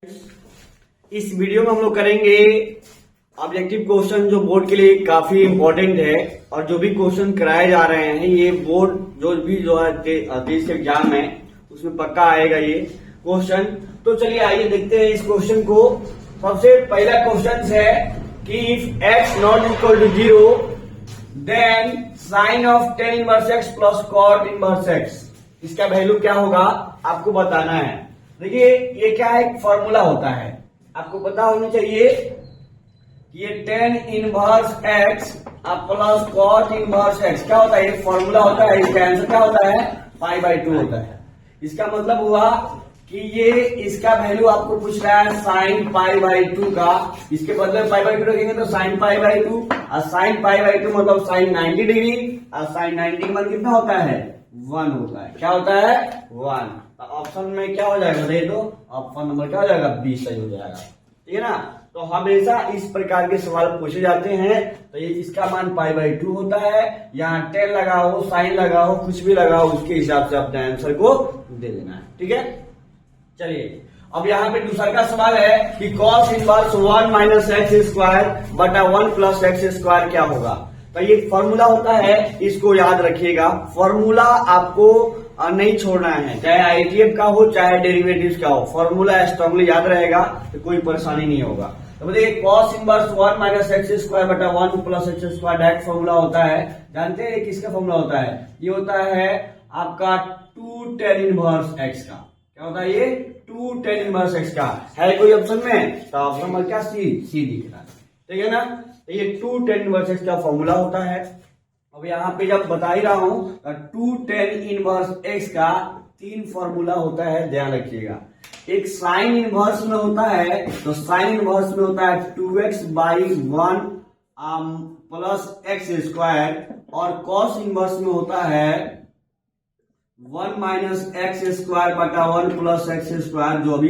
इस वीडियो में हम लोग करेंगे ऑब्जेक्टिव क्वेश्चन जो बोर्ड के लिए काफी इम्पोर्टेंट है और जो भी क्वेश्चन कराए जा रहे हैं ये बोर्ड जो है देश एग्जाम है उसमें पक्का आएगा ये क्वेश्चन। तो चलिए आइए देखते हैं इस क्वेश्चन को। सबसे पहला क्वेश्चन है कि if x not equal to 0 then sine of tan inverse x plus cot inverse x, इसका वैल्यू क्या होगा आपको बताना है। देखिए ये क्या है, एक फॉर्मूला होता है, आपको पता होना चाहिए कि ये tan inverse x plus cot inverse x क्या होता है, ये फॉर्मूला होता है। इसका आंसर क्या होता है, π/2 होता है। इसका मतलब हुआ कि ये इसका वैल्यू आपको पूछ रहा है साइन π/2 का, इसके बदले π/2 रखेंगे तो साइन π/2 और साइन π/2 मतलब साइन 90 डिग्री और साइन 90 मान कितना होता है 1 होता है। क्या होता है 1। ऑप्शन में क्या हो जाएगा बताइए, तो ऑप्शन नंबर क्या हो जाएगा 20 सही हो जाएगा, ठीक है ना। तो हमेशा इस प्रकार के सवाल पूछे जाते हैं तो ये इसका मान π/2 होता है। यहाँ tan लगाओ साइन लगाओ कुछ भी लगाओ उसके हिसाब से अपने आंसर को दे देना है, ठीक है। चलिए अब यहाँ पे दूसरा का सवाल है कि cos inverse 1 minus x square बटा 1 प्लस एक्स स्क्वायर क्या होगा। तो ये फॉर्मूला होता है, इसको याद रखिएगा। फॉर्मूला आपको नहीं छोड़ना है, चाहे आईटीएफ का हो चाहे डेरिवेटिव्स का हो, फॉर्मूला स्ट्रांगली याद रहेगा तो कोई परेशानी नहीं होगा। तो बताइए cos inverse 1 minus x square बटा 1 plus x square direct formula होता है। जानते हैं किसका फॉर्मूला होता है, ये होता है आपका 2 tan इनवर्स एक्स का। क्या होता है ये 2 tan इनवर्स एक्स का है कोई ऑप्शन में, तो ऑप्शन नंबर क्या सी दिख रहा है, ठीक है ना। तो ये 2 tan इनवर्स एक्स का फॉर्मूला होता है। अब यहाँ पे जब बता ही रहा हूं तो 2 tan इनवर्स एक्स का 3 फॉर्मूला होता है, ध्यान रखिएगा। एक साइन इनवर्स में होता है, तो साइन इनवर्स में होता है 2x/1 प्लस एक्स स्क्वायर, और कॉस इनवर्स में होता है 1 माइनस एक्स स्क्वायर बटा 1 प्लस एक्स स्क्वायर जो अभी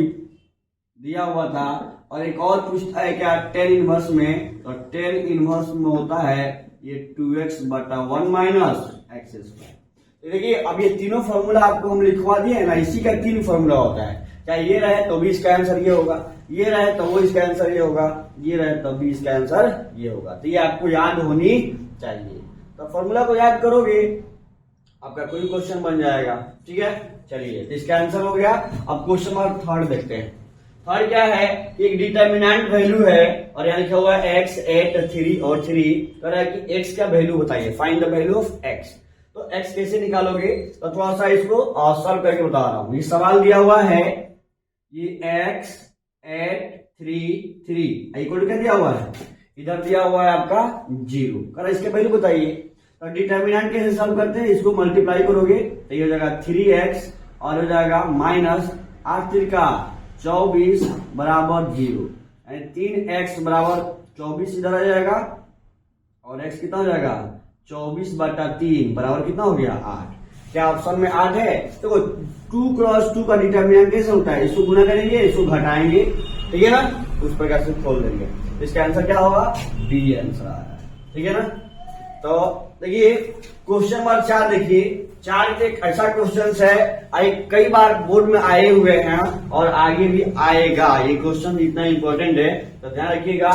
दिया हुआ था। और एक और पूछता है क्या tan इनवर्स में, तो tan इनवर्स में होता है ये 2x बटा 1 माइनस एक्स स्क्वायर। देखिए अब ये तीनों फॉर्मूला आपको हम लिखवा दिए ना, इसी का 3 फॉर्मूला होता है। चाहे ये रहे तो भी इसका आंसर ये होगा, ये रहे तो वो इसका आंसर ये होगा, ये रहे तो भी इसका आंसर ये होगा। तो ये आपको याद होनी चाहिए। तो फॉर्मूला को याद करोगे आपका कोई क्वेश्चन बन जाएगा, ठीक है। चलिए तो इसका आंसर हो गया। अब क्वेश्चन नंबर 3 देखते हैं। थर्ड क्या है, एक डिटर्मिनेंट वैल्यू है और यहाँ लिखा हुआ है x 8 3 और 3 कह रहा है कि x का वैल्यू बताइए, find the value of x। तो x कैसे निकालोगे, तो थोड़ा सा इसको सॉल्व करके बता रहा हूं। ये सवाल दिया हुआ है, ये x 8 3 3 इक्वल टू क्या दिया हुआ है, इधर दिया हुआ है आपका 0, कह रहा है इसके वैल्यू बताइए। तो डिटर्मिनेंट कैसे सॉल्व करते हैं, इसको मल्टीप्लाई करोगे तो ये हो जाएगा 3x और हो जाएगा माइनस 8 3 का 24 बराबर 0, 3x बराबर 24 इधर आ जाएगा और x कितना हो जाएगा 24 बटा 3 बराबर कितना हो गया 8। क्या ऑप्शन में 8 है। देखो 2 क्रॉस 2 का डिटर्मिनेंट कैसे होता है, इसको गुना करेंगे इसको घटाएंगे, ठीक है ना, उस प्रकार से खोल देंगे। इसका आंसर क्या होगा बी आंसर आ रहा है, ठीक है ना। तो देखिए क्वेश्चन नंबर 4 देखिए। 4 एक ऐसा क्वेश्चन है कई बार बोर्ड में आए हुए हैं और आगे भी आएगा। ये क्वेश्चन इतना इंपॉर्टेंट है तो ध्यान रखिएगा।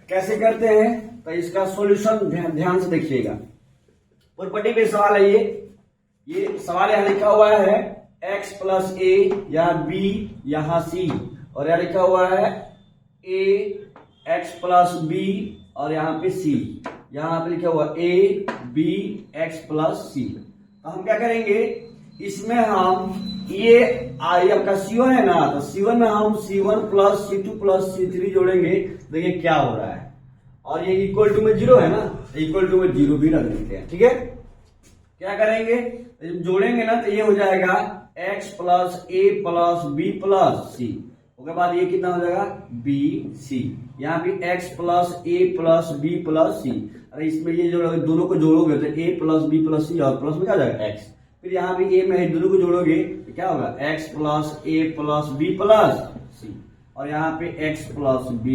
कैसे करते हैं, तो इसका सॉल्यूशन ध्यान से देखिएगा। प्रॉपर्टी पे सवाल है ये सवाल यहाँ लिखा हुआ है x प्लस a या b यहाँ c, और यहाँ लिखा हुआ है a x प्लस b और यहाँ पे c, यहाँ पे लिखा हुआ a b x plus c। तो हम क्या करेंगे, इसमें हम ये आपका C1 है ना, तो C1 में हम C1 plus C2 plus C3 जोड़ेंगे। देखिए क्या हो रहा है, और ये इक्वल टू में 0 है ना, इक्वल टू में 0 भी रख देते हैं, ठीक है। क्या करेंगे, जोड़ेंगे ना तो ये हो जाएगा x plus a plus b plus c, उसके बाद ये कितना हो जाएगा b c, यहाँ पे x plus a plus b plus c। अरे इसमें ये जो दोनों को जोड़ोगे तो a plus b plus c और प्लस में क्या हो जाएगा x, फिर यहाँ पे a में है दोनों को जोड़ोगे तो क्या होगा x plus a plus b plus c, और यहाँ पे x प्लस b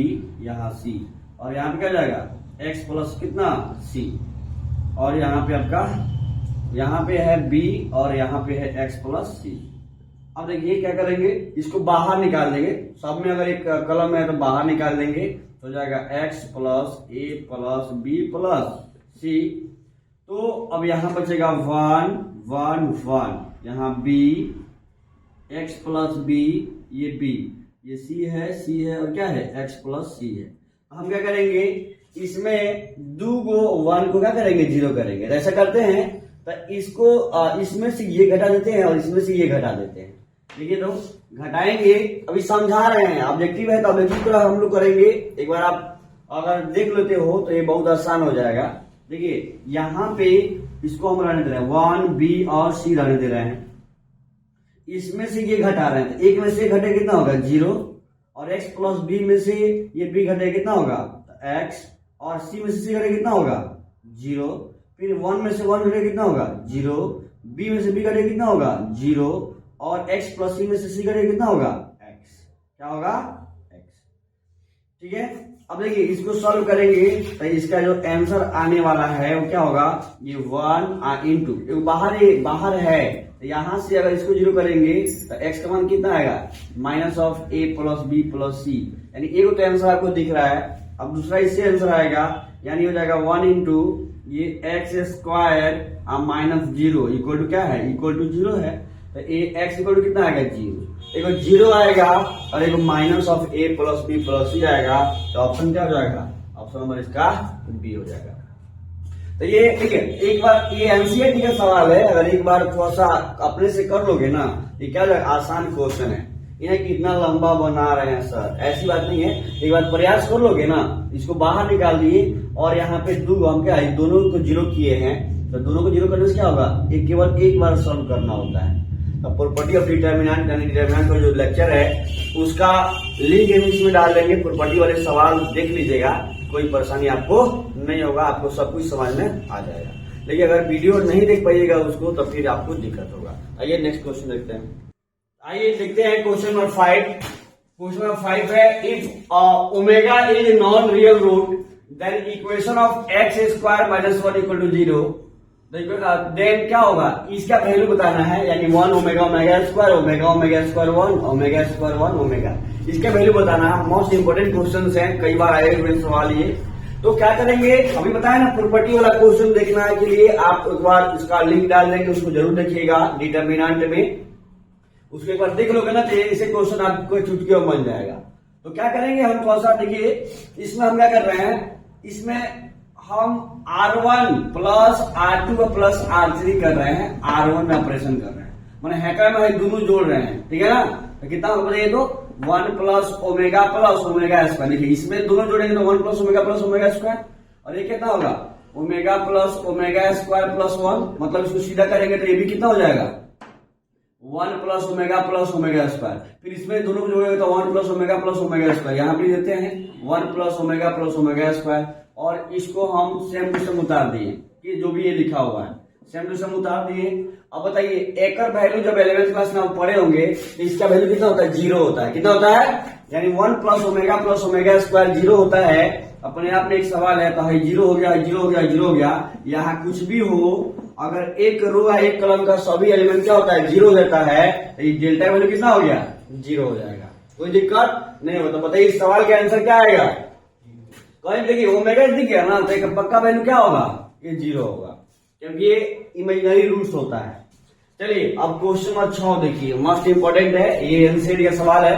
यहाँ c, और यहाँ पे क्या जाएगा x प्लस कितना c, और यहाँ पे आपका यहाँ पे है b और यहाँ पे है x प्लस c। अब देखिए क्या करेंगे, इसको बाहर निकाल देंगे। सब में अगर एक कलम है तो बाहर निकाल देंगे, तो हो जाएगा x प्लस ए प्लस बी प्लस सी। तो अब यहां बचेगा 1 1 1, यहाँ b, x प्लस बी, ये b, ये c है और क्या है x प्लस सी है। हम क्या करेंगे, इसमें 2 को 1 को क्या करेंगे, 0 करेंगे। ऐसा करते हैं तो इसको इसमें से ये घटा देते हैं और इसमें से ये घटा देते हैं। देखिए तो घटाएंगे, अभी समझा रहे हैं, ऑब्जेक्टिव है तो ऑब्जेक्टिव को हम लोग करेंगे। एक बार आप अगर देख लेते हो तो ये बहुत आसान हो जाएगा। देखिए यहाँ पे इसको हम रहने दे रहे हैं 1 b और c रहने दे रहे हैं, इसमें से ये घटा रहे हैं, तो एक में से घटे कितना होगा 0, और x प्लस b में से ये b घटे कितना होगा तो x, और c में से c घटे कितना होगा 0, फिर 1 में से 1 घटे कितना होगा 0, b में से b घटे कितना होगा 0, और x प्लस c में से c घटे कितना होगा x, क्या होगा x। ठीक है, अब देखिए इसको सॉल्व करेंगे तो इसका जो आंसर आने वाला है वो क्या होगा, ये 1 इंटू बाहर है, तो यहां से अगर इसको 0 करेंगे तो x का मान कितना आएगा, minus of a plus b plus c, यानी एक तो आंसर आपको दिख रहा है। अब दूसरा इससे आंसर आएगा, यानी हो जाएगा 1 इंटू ये x square minus 0 equal to क्या है, इक्वल टू 0 है। तो x इक्वल टू कितना आएगा 0, एक 0 आएगा और एक minus of a plus b plus c आएगा। तो ऑप्शन क्या हो जाएगा, ऑप्शन नंबर इसका बी हो जाएगा। तो ये ठीक है, एक बार ये एनसीईआरटी का सवाल है, अगर एक बार थोड़ा सा अपने से कर लोगे ना, ये क्या आसान क्वेश्चन है। इन्हें कितना लंबा बना रहे हैं सर, ऐसी बात नहीं है, एक बार प्रयास कर लोगे ना, इसको बाहर निकाल दिए और यहाँ पे 2 हम क्या है, दोनों को 0 किए हैं, तो दोनों को 0 करने से क्या होगा, केवल एक बार सॉल्व करना होता है। तो प्रॉपर्टी ऑफ डिटर्मिनेंट यानी डिटर्मिनेंट का जो लेक्चर है उसका लिंक इसमें डाल देंगे, प्रॉपर्टी वाले सवाल देख लीजिएगा, कोई परेशानी आपको नहीं होगा, आपको सब कुछ समझ में आ जाएगा। लेकिन अगर वीडियो नहीं देख पाइएगा उसको तो फिर आपको दिक्कत होगा। आइए नेक्स्ट क्वेश्चन देखते हैं। आइए देखते हैं क्वेश्चन नंबर 5। क्वेश्चन नंबर 5 है, if omega is non real root then equation of x square minus 1 equal to 0, then क्या होगा, इसका वैल्यू बताना है, यानी 1 omega omega square 1 omega square 1 omega, इसका वैल्यू बताना है। मोस्ट इंपोर्टेंट क्वेश्चन है, कई बार आए हुए सवाल ये। तो क्या करेंगे, अभी बताया ना प्रॉपर्टी वाला क्वेश्चन देखना के लिए आप एक बार इसका लिंक डाल देंगे, उसको जरूर देखिएगा डिटर्मिनेंट में, उसको एक बार देख लोगे ना तो इसे क्वेश्चन आपको चुटकियों बन जाएगा। तो क्या करेंगे हम, थोड़ा सा देखिए, इसमें हम क्या कर रहे हैं, इसमें हम R1 plus R2 plus R3 कर रहे हैं, R1 में ऑपरेशन कर रहे हैं, मैंने हैकर में दोनों जोड़ रहे हैं, ठीक है ना। तो कितना बताइए, तो 1 प्लस ओमेगा स्क्वायर, देखिए इसमें दोनों जोड़ेंगे तो 1 प्लस ओमेगा स्क्वायर, और ये कितना होगा omega plus omega square plus 1, मतलब इसको सीधा करेंगे तो ये भी कितना हो जाएगा 1 प्लस ओमेगा स्क्वायर। फिर इसमें दोनों को जोड़ेंगे तो 1 प्लस ओमेगा स्क्वायर, यहाँ पे देते हैं 1 प्लस ओमेगा स्क्वायर, और इसको हम सेम टू सेम उतार दिए कि जो भी ये लिखा हुआ है सेम टू सेम उतार दिए। अब बताइए एक वैल्यू जब 11th क्लास में आप पढ़े होंगे तो इसका वैल्यू कितना होता है, 0 होता है, कितना होता है, यानी 1 प्लस ओमेगा स्क्वायर 0 होता है। अपने आप में एक सवाल है, तो 0 हो गया, यहाँ कुछ भी हो, अगर एक रो है एक कॉलम का सभी एलिमेंट क्या होता है 0 रहता है, तो ये डेल्टा वैल्यू कितना हो गया 0 हो जाएगा, कोई दिक्कत नहीं होता। बताइए इस सवाल का आंसर क्या आएगा, कहीं देखिए ओमेगा दिख गया ना, तो एक पक्का वैल्यू क्या होगा, ये 0 होगा, क्योंकि ये इमेजिनरी रूट्स होता है। चलिए अब क्वेश्चन नंबर 6 देखिए, मोस्ट इंपोर्टेंट है, ये एनसीईआरटी का सवाल है।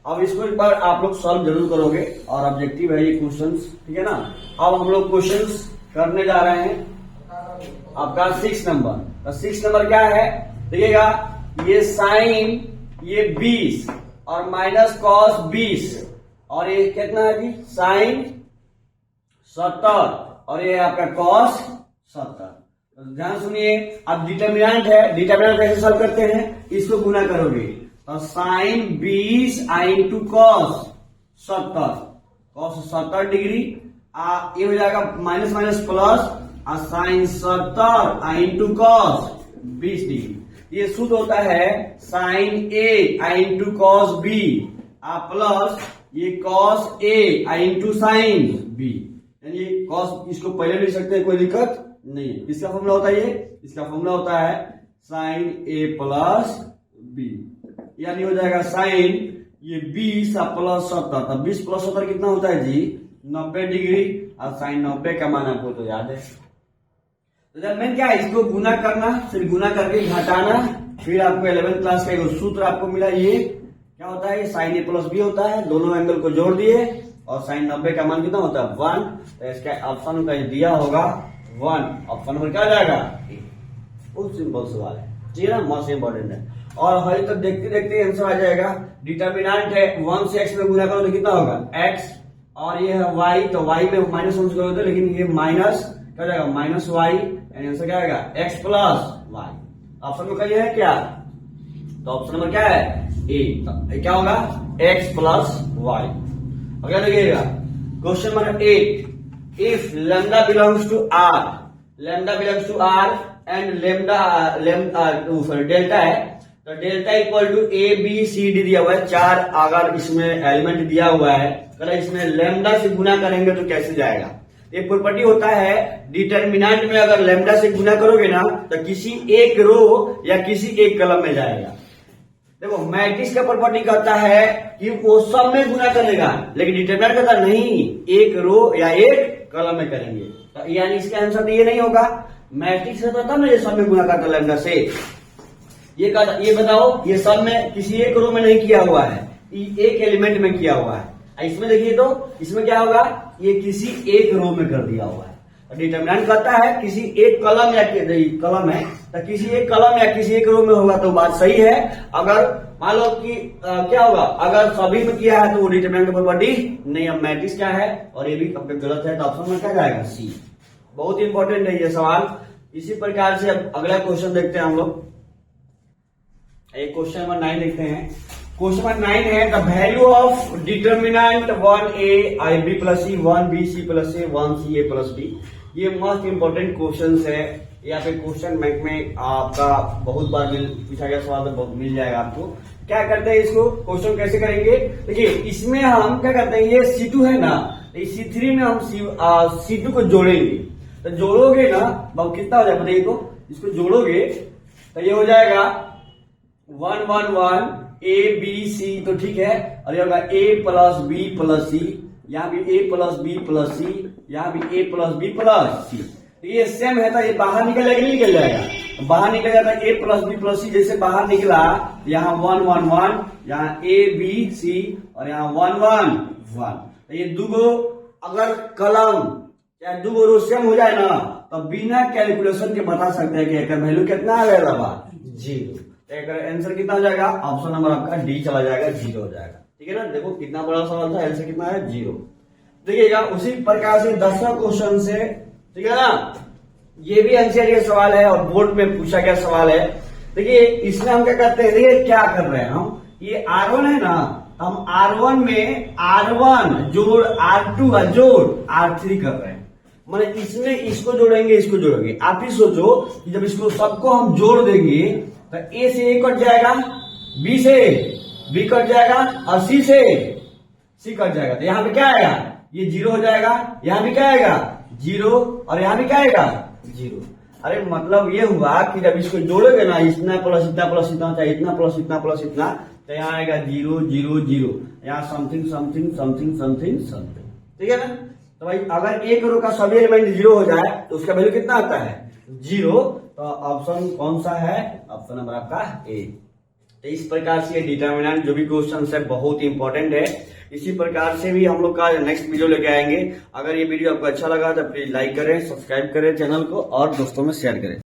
अब इसको एक बार आप लोग सॉल्व जरूर करोगे और ऑब्जेक्टिव है ये क्वेश्चंस, ठीक है ना। अब हम लोग क्वेश्चंस करने जा रहे हैं, आपका 6 नंबर। 6 नंबर क्या है देखिएगा, ये साइन ये 20 और माइनस कॉस 20, और ये कितना है जी साइन 70, और ये आपका कॉस 70। ध्यान सुनिए, अब डिटर्मिनेंट है, डिटर्मिनेंट कैसे सॉल्व करते हैं, इसको गुना करोगे तो sine 20 into cos 70, cos 70 degree, ये हो जाएगा minus minus plus, sine 70 into cos 20 degree, ये शुद्ध होता है sine A into cos B plus ये cos A into sine B, यानी कॉस इसको पहले लिख सकते हैं, कोई दिक्कत नहीं है। इसका फॉर्मूला होता है, ये इसका फॉर्मूला होता है साइन A प्लस B। यानी हो जाएगा साइन ये 20 प्लस 70, तो 20 प्लस 70 कितना होता है जी 90 डिग्री, और साइन 90 का मान आपको तो याद है। तो जब मैं क्या इसको गुना करना, फिर गुना करके घटाना, फिर आपको 11th क्लास का एक सूत्र आपको मिला, ये क्या होता है साइन ए प्लस बी होता है, दोनों एंगल को जोड़ दिए और साइन 90 का मान कितना होता है 1, तो इसका ऑप्शन का दिया होगा 1, ऑप्शन नंबर क्या जाएगा ए। बहुत सिंपल सवाल है, ठीक है ना, मोस्ट इंपॉर्टेंट है। और हल तक देखते देखते आंसर आ जाएगा। डिटर्मिनेंट है 1 से x में गुना करो तो कितना होगा x, और ये है y, तो y में माइनस वन करोगे तो, लेकिन ये माइनस क्या जाएगा माइनस y, यानी आंसर क्या आएगा x प्लस y। ऑप्शन में कहिए है क्या, तो ऑप्शन नंबर क्या है ए, तो क्या होगा x प्लस y। अगला देखिएगा question number 8, if lambda belongs to r and delta है, तो delta equal to A B C D दिया हुआ है, 4 अगर इसमें एलिमेंट दिया हुआ है, अगर इसमें लैम्डा से गुना करेंगे तो कैसे जाएगा। एक प्रॉपर्टी होता है डिटर्मिनेंट में, अगर लैम्डा से गुना करोगे ना तो किसी एक रो या किसी एक कलम में जाएगा। देखो मैट्रिक्स का प्रॉपर्टी कहता है कि वो सब में गुना करेगा, लेकिन डिटर्मिनेंट कहता नहीं एक रो या एक कलम में करेंगे, तो यानी इसका आंसर तो ये नहीं होगा। मैट्रिक्स का तब ना ये सब में गुना करता लैम्डा से, ये बताओ ये सब में किसी एक रो में नहीं किया हुआ है, एक एलिमेंट में किया हुआ है। इसमें देखिए तो इसमें क्या होगा, ये किसी एक रो में कर दिया हुआ है। डिटर्मिनेंट कहता है किसी एक कलम या कलम है तो किसी एक कलम या किसी एक रो में होगा तो बात सही है। अगर मान लो कि क्या होगा, अगर सभी में किया है तो वो डिटर्मिनेंट की प्रॉपर्टी नहीं। अब मैट्रिक्स क्या है और ये भी गलत है, तो ऑप्शन में क्या जाएगा सी। बहुत इंपॉर्टेंट है ये सवाल। इसी प्रकार से अब अगला क्वेश्चन देखते हैं हम लोग, एक क्वेश्चन नंबर 9 देखते हैं। क्वेश्चन नंबर 9 है the value of determinant 1a I B plus C 1b C plus A 1c A plus D. ये मोस्ट इंपॉर्टेंट क्वेश्चन है, यहाँ पे क्वेश्चन बैंक में आपका बहुत बार पूछा गया सवाल, तो मिल जाएगा आपको। क्या करते हैं इसको क्वेश्चन कैसे करेंगे, देखिए इसमें हम क्या करते हैं, ये C2 है ना, C3 में हम C2 को जोड़ेंगे, तो जोड़ोगे ना अब कितना हो जाएगा बताइए, तो इसको जोड़ोगे तो ये हो जाएगा 1 1 1 ए बी सी, तो ठीक है, और ये होगा ए प्लस बी प्लस सी, यहाँ भी ए प्लस बी प्लस सी, यहाँ भी ए प्लस बी प्लस सी। तो ये सेम है, तो ये बाहर निकलेगा नहीं निकल जाएगा, बाहर निकल जाता है ए प्लस बी प्लस सी, जैसे बाहर निकला यहाँ 1 1 1, यहाँ ए बी सी और यहाँ 1 1 1। तो ये दूगो अगर कलम या दूगो रो सेम हो जाए ना तो बिना कैलकुलेशन के बता सकते हैं कि एक वैल्यू कितना आ गया, 0। आंसर कितना हो जाएगा, ऑप्शन नंबर आपका डी चला जाएगा, 0 हो जाएगा। ठीक है ना, देखो कितना बड़ा सवाल था, आंसर कितना है 0। देखिएगा उसी प्रकार से 10वां क्वेश्चन से, ठीक है ना, ये भी एनसीईआरटी का सवाल है और बोर्ड में पूछा गया सवाल है। देखिए इसमें हम क्या करते हैं, देखिए क्या कर रहे हैं हम, ये R1 है ना, हम R1 में R1 जोड़ R2 जोड़ R3 कर रहे हैं, माने इसमें इसको जोड़ेंगे इसको जोड़ेंगे। आप ही सोचो कि जब इसको सबको हम जोड़ देंगे तो ए से ए कट जाएगा, बी से बी कट जाएगा और सी से सी कट जाएगा, तो यहाँ पे क्या आएगा, ये 0 हो जाएगा, यहाँ भी क्या आएगा 0 और यहाँ भी क्या आएगा 0। अरे मतलब ये हुआ कि जब इसको जोड़ोगे ना, इतना प्लस इतना चाहे इतना प्लस इतना, तो यहाँ आएगा 0 0 0, यहाँ something something something something something. ठीक है ना, तो भाई अगर एक रो का सभी एलिमेंट 0 हो जाए तो उसका वैल्यू कितना आता है 0। तो ऑप्शन कौन सा है, ऑप्शन नंबर आपका ए। तो इस प्रकार से डिटर्मिनेंट जो भी क्वेश्चन है बहुत इंपॉर्टेंट है। इसी प्रकार से भी हम लोग का नेक्स्ट वीडियो लेके आएंगे। अगर ये वीडियो आपको अच्छा लगा तो प्लीज लाइक करें, सब्सक्राइब करें चैनल को और दोस्तों में शेयर करें।